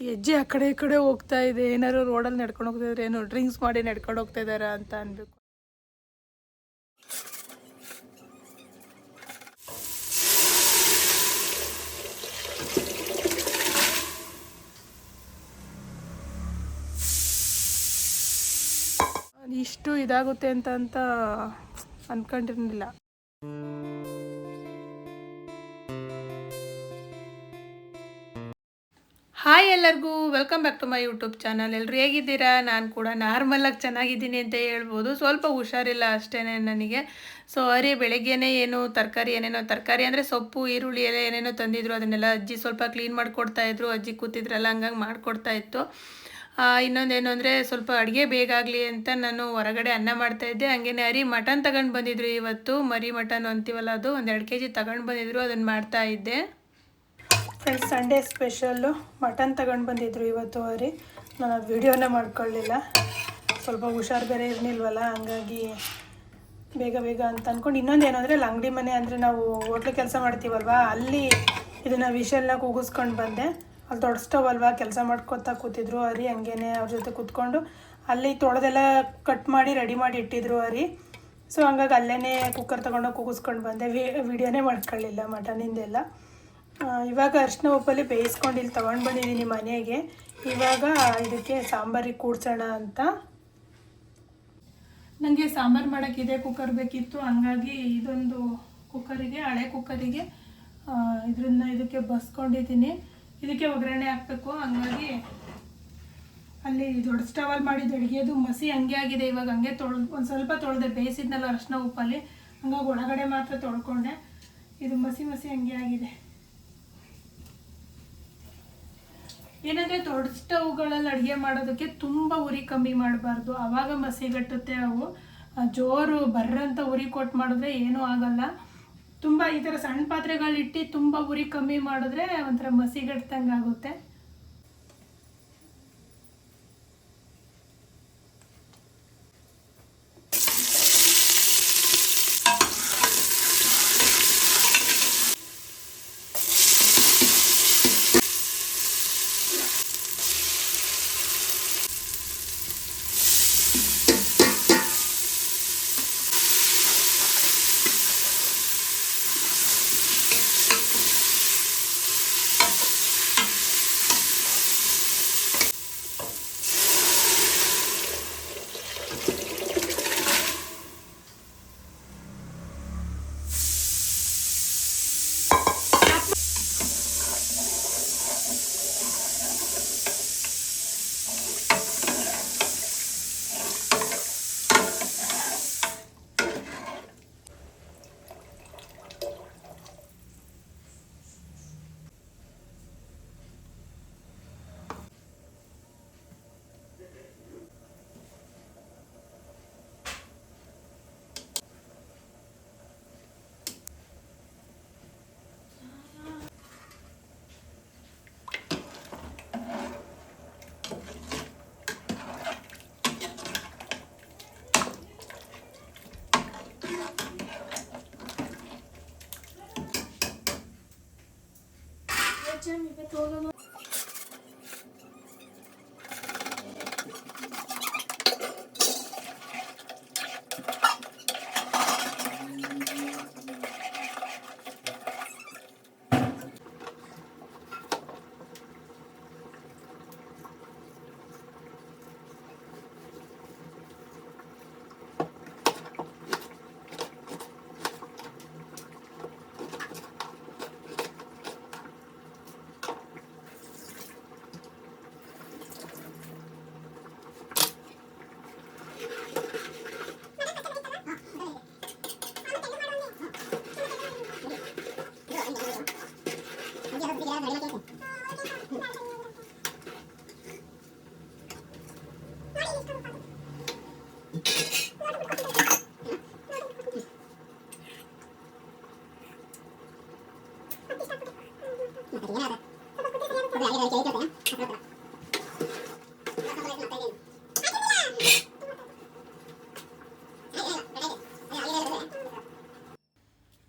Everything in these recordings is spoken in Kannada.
ಹೆಜ್ಜೆ ಆ ಕಡೆ ಈ ಕಡೆ ಹೋಗ್ತಾ ಇದೆ. ಏನಾದ್ರು ರೋಡಲ್ಲಿ ನಡ್ಕೊಂಡು ಹೋಗ್ತಾ ಇದ್ರೆ ಏನೋ ಡ್ರಿಂಕ್ಸ್ ಮಾಡಿ ನಡ್ಕೊಂಡು ಹೋಗ್ತಾ ಇದಾರ ಅಂತ ಅನ್ಬೇಕು. ಇಷ್ಟು ಇದಾಗುತ್ತೆ ಅಂತ ಅನ್ಕೊಂಡಿರಲಿಲ್ಲ. ಹಾಯ್ ಎಲ್ಲರಿಗೂ, welcome back to my YouTube channel. ಎಲ್ಲರೂ ಹೇಗಿದ್ದೀರಾ? ನಾನು ಕೂಡ ನಾರ್ಮಲಾಗಿ ಚೆನ್ನಾಗಿದ್ದೀನಿ ಅಂತ ಹೇಳ್ಬೋದು. ಸ್ವಲ್ಪ ಹುಷಾರಿಲ್ಲ ಅಷ್ಟೇ ನನಗೆ. ಸೊ ಬೆಳಗ್ಗೆನೇ ಏನೇನೋ ತರಕಾರಿ ಅಂದರೆ ಸೊಪ್ಪು, ಈರುಳ್ಳಿ ಎಲ್ಲ ಏನೇನೋ ತಂದಿದ್ರು. ಅದನ್ನೆಲ್ಲ ಅಜ್ಜಿ ಸ್ವಲ್ಪ ಕ್ಲೀನ್ ಮಾಡಿಕೊಡ್ತಾಯಿದ್ರು. ಅಜ್ಜಿ ಕೂತಿದ್ರಲ್ಲ, ಹಂಗಾಗಿ ಮಾಡಿಕೊಡ್ತಾ ಇತ್ತು. ಇನ್ನೊಂದೇನು ಅಂದರೆ ಸ್ವಲ್ಪ ಅಡುಗೆ ಬೇಗ ಆಗಲಿ ಅಂತ ನಾನು ಹೊರಗಡೆ ಅನ್ನ ಮಾಡ್ತಾಯಿದ್ದೆ. ಹಂಗೇನೆ ಮಟನ್ ತಗೊಂಡು ಬಂದಿದ್ರು ಇವತ್ತು. ಮರಿ ಮಟನ್ ಅಂತೀವಲ್ಲ, ಅದು 1-2 kg ತಗೊಂಡು ಬಂದಿದ್ರು. ಅದನ್ನು ಮಾಡ್ತಾಯಿದ್ದೆ. ಫ್ರೆಂಡ್ಸ್, ಸಂಡೇ ಸ್ಪೆಷಲ್ಲು ಮಟನ್ ತಗೊಂಡು ಬಂದಿದ್ರು ಇವತ್ತು. ನಾನು ವಿಡಿಯೋನೇ ಮಾಡ್ಕೊಳ್ಳಿಲ್ಲ, ಸ್ವಲ್ಪ ಹುಷಾರು ಬೇರೆ ಇರಲಿಲ್ವಲ್ಲ, ಹಂಗಾಗಿ ಬೇಗ ಅಂತ ಅಂದ್ಕೊಂಡು. ಇನ್ನೊಂದೇನು ಅಂದರೆ, ಅಲ್ಲಿ ಅಂಗಡಿ ಮನೆ ಅಂದರೆ ನಾವು ಹೋಟ್ಲು ಕೆಲಸ ಮಾಡ್ತೀವಲ್ವ, ಅಲ್ಲಿ ಇದನ್ನು ವಿಷಲ್ನ ಕೂಗಿಸ್ಕೊಂಡು ಬಂದೆ. ಅಲ್ಲಿ ದೊಡ್ಡ ಸ್ಟವ್ ಅಲ್ವಾ, ಕೆಲಸ ಮಾಡ್ಕೊತಾ ಕೂತಿದ್ರು. ಹಂಗೇನೆ ಅವ್ರ ಜೊತೆ ಕೂತ್ಕೊಂಡು ಅಲ್ಲಿ ತೊಳೆದೆಲ್ಲ ಕಟ್ ಮಾಡಿ ರೆಡಿ ಮಾಡಿ ಇಟ್ಟಿದ್ರು. ಸೊ ಹಂಗಾಗಿ ಅಲ್ಲೇ ಕುಕ್ಕರ್ ತೊಗೊಂಡೋಗಿ ಕೂಗಿಸ್ಕೊಂಡು ಬಂದೆ. ವಿಡಿಯೋನೇ ಮಾಡ್ಕೊಳ್ಳಿಲ್ಲ ಮಟನಿಂದೆಲ್ಲ. ಇವಾಗ ಅರಿಶಿನ ಉಪ್ಪಲ್ಲಿ ಬೇಯಿಸ್ಕೊಂಡು ಇಲ್ಲಿ ತೊಗೊಂಡು ಬಂದಿದ್ದೀನಿ ಮನೆಗೆ. ಇವಾಗ ಇದಕ್ಕೆ ಸಾಂಬಾರಿಗೆ ಕೂಡ್ಸೋಣ ಅಂತ. ನನಗೆ ಸಾಂಬಾರು ಮಾಡೋಕ್ಕಿದೆ ಕುಕ್ಕರ್ ಬೇಕಿತ್ತು. ಹಂಗಾಗಿ ಇದೊಂದು ಕುಕ್ಕರಿಗೆ, ಹಳೆ ಕುಕ್ಕರಿಗೆ ಇದಕ್ಕೆ ಬಸ್ಕೊಂಡಿದ್ದೀನಿ. ಇದಕ್ಕೆ ಒಗ್ಗರಣೆ ಹಾಕಬೇಕು. ಹಂಗಾಗಿ ಅಲ್ಲಿ ದೊಡ್ಡ ಸ್ಟವಲ್ಲಿ ಮಾಡಿದ್ದು ಅಡುಗೆದು ಮಸಿ ಹಂಗೆ ಆಗಿದೆ. ಇವಾಗ ಹಂಗೆ ಒಂದು ಸ್ವಲ್ಪ ತೊಳೆದೆ, ಬೇಯಿಸಿದ್ನಲ್ಲ ಅರಿಶಿನ ಉಪ್ಪಲ್ಲಿ, ಹಂಗಾಗಿ ಒಳಗಡೆ ಮಾತ್ರ ತೊಳ್ಕೊಂಡೆ. ಇದು ಮಸಿ ಹಂಗೆ ಆಗಿದೆ. ಏನಂದರೆ ದೊಡ್ಡ ಸ್ಟವ್ಗಳಲ್ಲಿ ಅಡುಗೆ ಮಾಡೋದಕ್ಕೆ ತುಂಬ ಉರಿ ಕಮ್ಮಿ ಮಾಡಬಾರ್ದು, ಆವಾಗ ಮಸಿಗಟ್ಟುತ್ತೆ. ಅವು ಜೋರು ಬರ್ರಂತ ಉರಿ ಕೊಟ್ಟು ಮಾಡಿದ್ರೆ ಏನೂ ಆಗಲ್ಲ. ತುಂಬ ಈ ಥರ ಸಣ್ಣ ಪಾತ್ರೆಗಳಿಟ್ಟು ತುಂಬ ಉರಿ ಕಮ್ಮಿ ಮಾಡಿದ್ರೆ ಒಂಥರ ಮಸಿಗಟ್ಟಂಗೆ ಆಗುತ್ತೆ.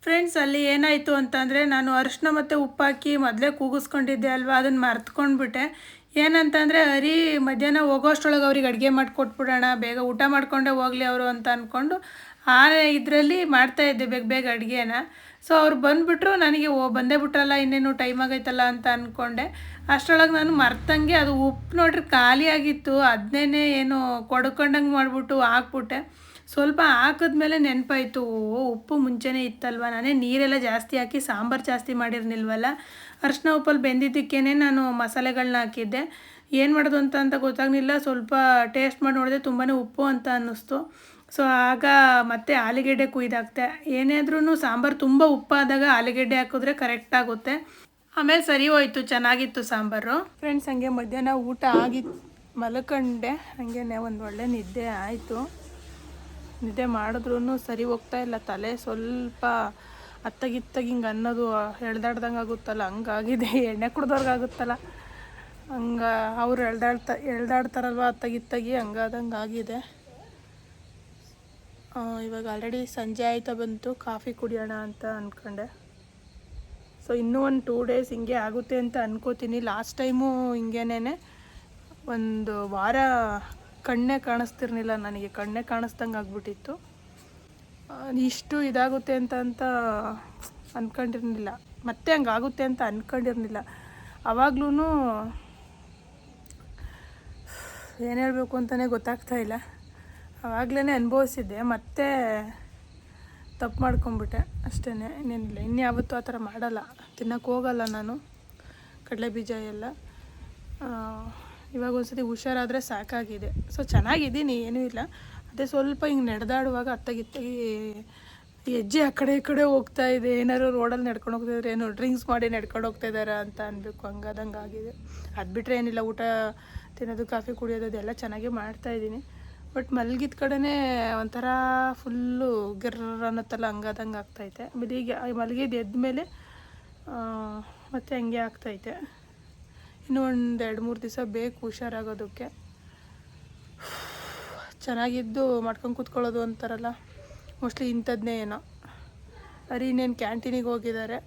ಫ್ರೆಂಡ್ಸ್, ಅಲ್ಲಿ ಏನಾಯಿತು ಅಂತಂದರೆ, ನಾನು ಅರಿಶಿನ ಮತ್ತು ಉಪ್ಪು ಹಾಕಿ ಮೊದಲೇ ಕೂಗಿಸ್ಕೊಂಡಿದ್ದೆ ಅಲ್ವಾ, ಅದನ್ನು ಮರ್ತ್ಕೊಂಡ್ಬಿಟ್ಟೆ. ಏನಂತಂದರೆ ಹರಿ ಮಧ್ಯಾಹ್ನ ಹೋಗೋಷ್ಟರೊಳಗೆ ಅವ್ರಿಗೆ ಅಡುಗೆ ಮಾಡಿಕೊಟ್ಬಿಡೋಣ, ಬೇಗ ಊಟ ಮಾಡಿಕೊಂಡೇ ಹೋಗಲಿ ಅವರು ಅಂತ ಅಂದ್ಕೊಂಡು ಆ ಇದರಲ್ಲಿ ಮಾಡ್ತಾಯಿದ್ದೆ ಬೇಗ ಬೇಗ ಅಡುಗೆನ. ಸೊ ಅವ್ರು ಬಂದುಬಿಟ್ರು, ನನಗೆ ಬಂದೇ ಬಿಟ್ರಲ್ಲ, ಇನ್ನೇನು ಟೈಮ್ ಆಗೈತಲ್ಲ ಅಂತ ಅಂದ್ಕೊಂಡೆ. ಅಷ್ಟರೊಳಗೆ ನಾನು ಮರ್ತಂಗೆ ಅದು ಉಪ್ಪು ನೋಡ್ರಿ ಖಾಲಿಯಾಗಿತ್ತು. ಅದನ್ನೇ ಏನು ಕೊಡ್ಕೊಂಡಂಗೆ ಮಾಡಿಬಿಟ್ಟು ಹಾಕ್ಬಿಟ್ಟೆ. ಸ್ವಲ್ಪ ಹಾಕಿದ್ಮೇಲೆ ನೆನಪಾಯಿತು, ಉಪ್ಪು ಮುಂಚೆನೇ ಇತ್ತಲ್ವ, ನಾನೇ ನೀರೆಲ್ಲ ಜಾಸ್ತಿ ಹಾಕಿ ಸಾಂಬಾರು ಜಾಸ್ತಿ ಮಾಡಿರ್ನಿಲ್ವಲ್ಲ. ಅರಿಶಿನ ಉಪ್ಪಲ್ಲಿ ಬೆಂದಿದ್ದಕ್ಕೇ ನಾನು ಮಸಾಲೆಗಳನ್ನ ಹಾಕಿದ್ದೆ. ಏನು ಮಾಡೋದು ಅಂತ ಗೊತ್ತಾಗಲಿಲ್ಲ. ಸ್ವಲ್ಪ ಟೇಸ್ಟ್ ಮಾಡಿ ನೋಡಿದೆ, ತುಂಬಾ ಉಪ್ಪು ಅಂತ ಅನ್ನಿಸ್ತು. ಸೊ ಆಗ ಮತ್ತೆ ಆಲೂಗೆಡ್ಡೆ ಕುಯ್ದಾಕ್ತೆ. ಏನೇ ಆದ್ರೂ ಸಾಂಬಾರು ತುಂಬ ಉಪ್ಪಾದಾಗ ಆಲೂಗೆಡ್ಡೆ ಹಾಕಿದ್ರೆ ಕರೆಕ್ಟ್ ಆಗುತ್ತೆ. ಆಮೇಲೆ ಸರಿ ಹೋಯ್ತು, ಚೆನ್ನಾಗಿತ್ತು ಸಾಂಬಾರು. ಫ್ರೆಂಡ್ಸ್, ಹಂಗೆ ಮಧ್ಯಾಹ್ನ ಊಟ ಆಗಿ ಮಲ್ಕೊಂಡೆ. ಹಾಗೇ ಒಂದು ಒಳ್ಳೆ ನಿದ್ದೆ ಆಯಿತು. ನಿದ್ದೆ ಮಾಡಿದ್ರೂ ಸರಿ ಹೋಗ್ತಾ ಇಲ್ಲ, ತಲೆ ಸ್ವಲ್ಪ ಅತ್ತಗಿತ್ತಾಗಿ ಹಿಂಗೆ ಅನ್ನೋದು ಎಳ್ದಾಡ್ದಂಗೆ ಆಗುತ್ತಲ್ಲ, ಹಂಗಾಗಿದೆ. ಎಣ್ಣೆ ಕುಡ್ದವ್ರಿಗಾಗುತ್ತಲ್ಲ ಹಂಗೆ, ಅವ್ರು ಎಳ್ದಾಡ್ತಾರಲ್ವ ಅತ್ತಗಿತ್ತಾಗಿ, ಹಂಗಾದಂಗೆ ಆಗಿದೆ. ಇವಾಗ ಆಲ್ರೆಡಿ ಸಂಜೆ ಆಯ್ತಾ ಬಂತು, ಕಾಫಿ ಕುಡಿಯೋಣ ಅಂತ ಅಂದ್ಕೊಂಡೆ. ಸೊ ಇನ್ನೂ ಒಂದು 2 ಡೇಸ್ ಹಿಂಗೆ ಆಗುತ್ತೆ ಅಂತ ಅನ್ಕೋತೀನಿ. ಲಾಸ್ಟ್ ಟೈಮು ಹಿಂಗೇನೆ ಒಂದು ವಾರ ಕಣ್ಣೇ ಕಾಣಿಸ್ತಿರ್ಲಿಲ್ಲ ನನಗೆ, ಕಣ್ಣೇ ಕಾಣಿಸ್ದಂಗೆ ಆಗ್ಬಿಟ್ಟಿತ್ತು. ಇಷ್ಟು ಇದಾಗುತ್ತೆ ಅಂತ ಅಂದ್ಕೊಂಡಿರ್ಲಿಲ್ಲ, ಮತ್ತೆ ಹಂಗಾಗುತ್ತೆ ಅಂತ ಅಂದ್ಕೊಂಡಿರ್ಲಿಲ್ಲ. ಆವಾಗ್ಲೂ ಏನು ಹೇಳಬೇಕು ಅಂತಲೇ ಗೊತ್ತಾಗ್ತಾಯಿಲ್ಲ. ಆವಾಗಲೇ ಅನುಭವಿಸಿದ್ದೆ, ಮತ್ತೆ ತಪ್ಪು ಮಾಡ್ಕೊಂಬಿಟ್ಟೆ ಅಷ್ಟೇ, ಇನ್ನೇನಿಲ್ಲ. ಇನ್ಯಾವತ್ತೂ ಆ ಥರ ಮಾಡಲ್ಲ, ತಿನ್ನೋಕ್ಕೆ ಹೋಗಲ್ಲ ನಾನು ಕಡಲೆ ಬೀಜ ಎಲ್ಲ. ಇವಾಗ ಒಂದ್ಸತಿ ಹುಷಾರಾದರೆ ಸಾಕಾಗಿದೆ. ಸೊ ಚೆನ್ನಾಗಿದ್ದೀನಿ, ಏನೂ ಇಲ್ಲ. ಅದೇ ಸ್ವಲ್ಪ ಹಿಂಗೆ ನಡೆದಾಡುವಾಗ ಅತ್ತಗಿತ್ತಾಗಿ ಹೆಜ್ಜೆ ಆ ಕಡೆ ಈ ಕಡೆ ಹೋಗ್ತಾ ಇದೆ. ಏನಾದ್ರು ರೋಡಲ್ಲಿ ನಡ್ಕೊಂಡು ಹೋಗ್ತಿದ್ರೆ ಏನೋ ಡ್ರಿಂಕ್ಸ್ ಮಾಡಿ ನಡ್ಕೊಂಡು ಹೋಗ್ತಾಯಿದ್ದಾರೆ ಅಂತ ಅನ್ಬೇಕು, ಹಂಗಾದಂಗೆ ಆಗಿದೆ. ಅದು ಬಿಟ್ಟರೆ ಏನಿಲ್ಲ, ಊಟ ತಿನ್ನೋದು ಕಾಫಿ ಕುಡಿಯೋದು ಅದೆಲ್ಲ ಚೆನ್ನಾಗೇ ಮಾಡ್ತಾಯಿದ್ದೀನಿ. ಬಟ್ ಮಲಗಿದ ಕಡೆನೇ ಒಂಥರ ಫುಲ್ಲು ಗಿರ್ರ ಅನ್ನತ್ತಲ್ಲ, ಹಂಗಾದಂಗೆ ಆಗ್ತೈತೆ. ಮಲಗಿದ್ದು ಎದ್ಮೇಲೆ ಮತ್ತೆ ಹಂಗೆ ಆಗ್ತೈತೆ. ಇನ್ನೂ ಒಂದು 2-3 ದಿವಸ ಬೇಕು ಹುಷಾರಾಗೋದಕ್ಕೆ. ಚೆನ್ನಾಗಿದ್ದು ಮಾಡ್ಕೊಂಡು ಕೂತ್ಕೊಳ್ಳೋದು ಅಂತಾರಲ್ಲ, ಮೋಸ್ಟ್ಲಿ ಇಂಥದ್ನೇ ಏನೋ. ಇನ್ನೇನು ಕ್ಯಾಂಟೀನಿಗೆ ಹೋಗಿದ್ದಾರೆ.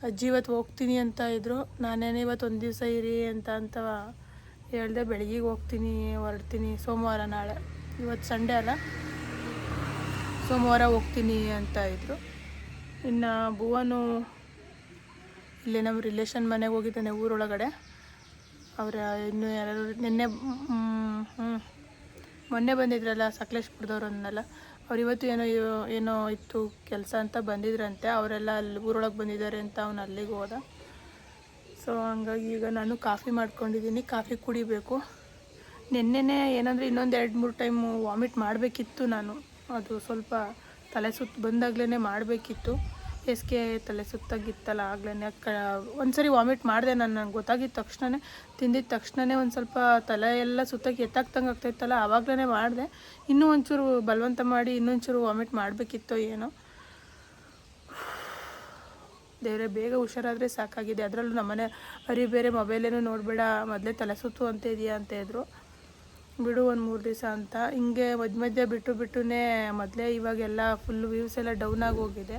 ಅಜ್ಜಿ ಇವತ್ತು ಹೋಗ್ತೀನಿ ಅಂತ ಇದ್ದರು. ನಾನೇನು ಇವತ್ತು ಒಂದು ದಿವಸ ಇರಿ ಅಂತ ಹೇಳ್ದೆ. ಬೆಳಗ್ಗೆ ಹೋಗ್ತೀನಿ, ಹೊರಡ್ತೀನಿ ಸೋಮವಾರ, ನಾಳೆ. ಇವತ್ತು ಸಂಡೇ ಅಲ್ಲ, ಸೋಮವಾರ ಹೋಗ್ತೀನಿ ಅಂತ ಇದ್ದರು. ಇನ್ನು ಭುವನು ಇಲ್ಲಿ ನಮ್ಮ ರಿಲೇಷನ್ ಮನೆಗೆ ಹೋಗಿದ್ದಾನೆ ಊರೊಳಗಡೆ. ಅವರ ಇನ್ನೂ ಯಾರು ಮೊನ್ನೆ ಬಂದಿದ್ರಲ್ಲ ಸಕಲೇಶ್ಪುರದವ್ರು ಅನ್ನಲ್ಲ, ಅವ್ರು ಇವತ್ತು ಏನೋ ಇತ್ತು ಕೆಲಸ ಅಂತ ಬಂದಿದ್ರಂತೆ. ಅವರೆಲ್ಲ ಅಲ್ಲಿ ಊರೊಳಗೆ ಬಂದಿದ್ದಾರೆ ಅಂತ ಅವನು ಅಲ್ಲಿಗೆ ಹೋದ. ಸೊ ಹಂಗಾಗಿ ಈಗ ನಾನು ಕಾಫಿ ಮಾಡ್ಕೊಂಡಿದ್ದೀನಿ, ಕಾಫಿ ಕುಡಿಬೇಕು. ನೆನ್ನೆನೇ ಏನಂದರೆ ಇನ್ನೊಂದು 2-3 ಟೈಮು ವಾಮಿಟ್ ಮಾಡಬೇಕಿತ್ತು ನಾನು. ಅದು ಸ್ವಲ್ಪ ತಲೆ ಸುತ್ತು ಬಂದಾಗಲೇ ಮಾಡಬೇಕಿತ್ತು. ಎಸ್ಕೆ ತಲೆ ಸುತ್ತಾಗಿತ್ತಲ್ಲ ಆಗಲೇ. ಒಂದು ಸರಿ ವಾಮಿಟ್ ಮಾಡಿದೆ ನಾನು, ನನಗೆ ಗೊತ್ತಾಗಿದ್ದ ತಕ್ಷಣವೇ, ತಿಂದಿದ್ದ ತಕ್ಷಣವೇ ಒಂದು ಸ್ವಲ್ಪ ತಲೆ ಎಲ್ಲ ಸುತ್ತಾಗಿ ಎತ್ತಾಗ್ತಂಗೆ ಆಗ್ತಾಯಿತ್ತಲ್ಲ, ಆವಾಗಲೇ ಮಾಡಿದೆ. ಇನ್ನೂ ಒಂಚೂರು ಬಲವಂತ ಮಾಡಿ ಇನ್ನೊಂಚೂರು ವಾಮಿಟ್ ಮಾಡಬೇಕಿತ್ತು ಏನೋ. ದೇವರೇ, ಬೇಗ ಹುಷಾರಾದರೆ ಸಾಕಾಗಿದೆ. ಅದರಲ್ಲೂ ನಮ್ಮನೆ ಬೇರೆ ಮೊಬೈಲೇನು ನೋಡಬೇಡ, ಮೊದಲೇ ತಲೆ ಸುತ್ತು ಅಂತ ಇದೆಯಾ ಅಂತ ಇದ್ರು. ಬಿಡು ಒಂದು 3 ದಿವಸ ಅಂತ ಹಿಂಗೆ ಮಧ್ಯೆ ಬಿಟ್ಟುನೇ ಮೊದಲೇ ಇವಾಗೆಲ್ಲ ಫುಲ್ಲು ವ್ಯೂಸ್ ಎಲ್ಲ ಡೌನ್ ಆಗಿ ಹೋಗಿದೆ.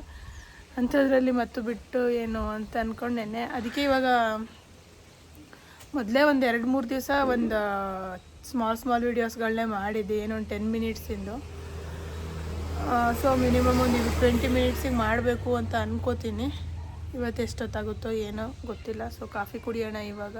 ಅಂಥದ್ರಲ್ಲಿ ಮತ್ತು ಬಿಟ್ಟು ಏನು ಅಂತ ಅಂದ್ಕೊಂಡೆನೆ. ಅದಕ್ಕೆ ಇವಾಗ ಮೊದಲೇ ಒಂದು 2-3 ದಿವಸ ಒಂದು ಸ್ಮಾಲ್ ವೀಡಿಯೋಸ್ಗಳನ್ನೇ ಮಾಡಿದ್ದೆ, ಏನೋ ಒಂದು 10 ಮಿನಿಟ್ಸಿಂದು. ಸೊ ಮಿನಿಮಮ್ ಒಂದು 20 ಮಿನಿಟ್ಸಿಗೆ ಮಾಡಬೇಕು ಅಂತ ಅನ್ಕೋತೀನಿ. ಇವತ್ತು ಎಷ್ಟೊತ್ತಾಗುತ್ತೋ ಏನೋ ಗೊತ್ತಿಲ್ಲ. ಸೊ ಕಾಫಿ ಕುಡಿಯೋಣ ಇವಾಗ.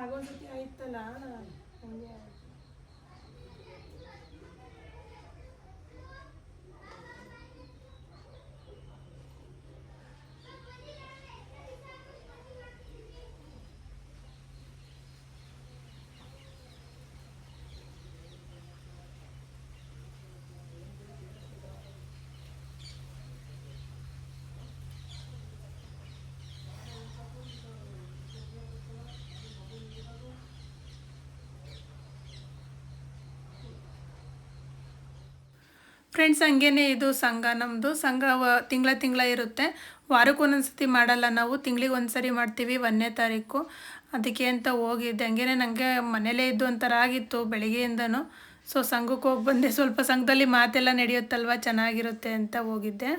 ಆಗೋಸತಿ ಆಯ್ತಲ್ಲ ಹಂಗೆ. ಫ್ರೆಂಡ್ಸ್ ಹಂಗೇನೆ ಇದು ಸಂಘ ನಮ್ಮದು ಸಂಘ ತಿಂಗಳ ಇರುತ್ತೆ. ವಾರಕ್ಕೆ ಒಂದೊಂದು ಮಾಡಲ್ಲ ನಾವು, ತಿಂಗಳಿಗೆ ಒಂದು ಸರಿ ಮಾಡ್ತೀವಿ 1ನೇ ತಾರೀಕು. ಅದಕ್ಕೆ ಅಂತ ಹೋಗಿದ್ದೆ. ಹಂಗೇನೆ ನನಗೆ ಮನೇಲೇ ಇದ್ದು ಒಂಥರ ಆಗಿತ್ತು ಬೆಳಿಗ್ಗೆಯಿಂದನೂ. ಸೊ ಸಂಘಕ್ಕೆ ಹೋಗಿ ಬಂದೆ. ಸ್ವಲ್ಪ ಸಂಘದಲ್ಲಿ ಮಾತೆಲ್ಲ ನಡೆಯುತ್ತಲ್ವ, ಚೆನ್ನಾಗಿರುತ್ತೆ ಅಂತ ಹೋಗಿದ್ದೆ.